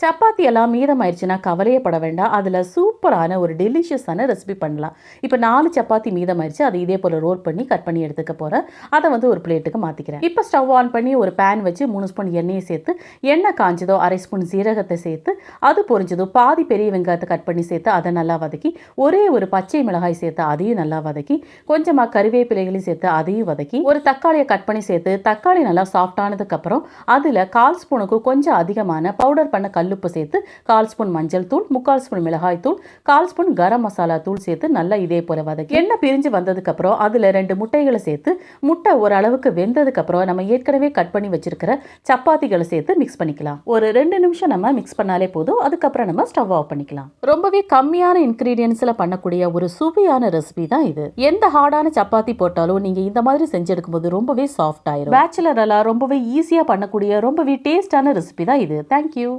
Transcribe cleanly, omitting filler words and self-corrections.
சப்பாத்தி எல்லாம் மீதமாயிருச்சுன்னா கவலையே பட வேண்டாம். அதில் சூப்பரான ஒரு டெலிஷியஸான ரெசிபி பண்ணலாம். இப்போ 4 சப்பாத்தி மீதமாயிருச்சு. அதை இதே போல் ரோல் பண்ணி கட் பண்ணி எடுத்துக்க போகிறேன். அதை வந்து ஒரு பிளேட்டுக்கு மாற்றிக்கிறேன். இப்போ ஸ்டவ் ஆன் பண்ணி ஒரு பேன் வச்சு 3 ஸ்பூன் எண்ணெயை சேர்த்து, எண்ணெய் காஞ்சதோ 1/2 ஸ்பூன் சீரகத்தை சேர்த்து, அது பொரிஞ்சதோ பாதி பெரிய வெங்காயத்தை கட் பண்ணி சேர்த்து அதை நல்லா வதக்கி, ஒரே ஒரு பச்சை மிளகாய் சேர்த்து அதையும் நல்லா வதக்கி, கொஞ்சமாக கறிவேப்பிலைகளையும் சேர்த்து அதையும் வதக்கி, ஒரு தக்காளியை கட் பண்ணி சேர்த்து தக்காளி நல்லா சாஃப்டானதுக்கப்புறம் அதில் 1/4 ஸ்பூனுக்கு கொஞ்சம் அதிகமான பவுடர் பண்ண கல்லுப்பு சேர்த்து 1/4 ஸ்பூன் மஞ்சள் தூள், 3/4 ஸ்பூன் மிளகாய் தூள், 1/4 ஸ்பூன் கரம் மசாலா தூள் சேர்த்து நல்லா இதே போல வதக்கி, எண்ணெய் பிரிஞ்சு வந்ததுக்கப்புறம் அதில் 2 முட்டைகளை சேர்த்து, முட்டை ஓரளவுக்கு வெந்ததுக்கப்புறம் நம்ம ஏற்கனவே கட் பண்ணி வச்சிருக்கிற சப்பாத்திகளை சேர்த்து மிக்ஸ் பண்ணிக்கலாம். ஒரு 2 நிமிஷம் நம்ம மிக்ஸ் பண்ணாலே போதும். அதுக்கப்புறம் நம்ம ஸ்டவ் ஆஃப் பண்ணிக்கலாம். ரொம்பவே கம்மியான இன்கிரீடியன்ஸில் பண்ணக்கூடிய ஒரு சுவையான ரெசிபி தான் இது. எந்த ஹார்டான சப்பாத்தி போட்டாலும் நீங்கள் இந்த மாதிரி செஞ்செடுக்கும் போது ரொம்பவே சாஃப்ட் ஆயிரும். பேச்சுலர் எல்லாம் ரொம்பவே ஈஸியாக பண்ணக்கூடிய ரொம்பவே டேஸ்டான ரெசிபி தான் இது. தேங்க்யூ.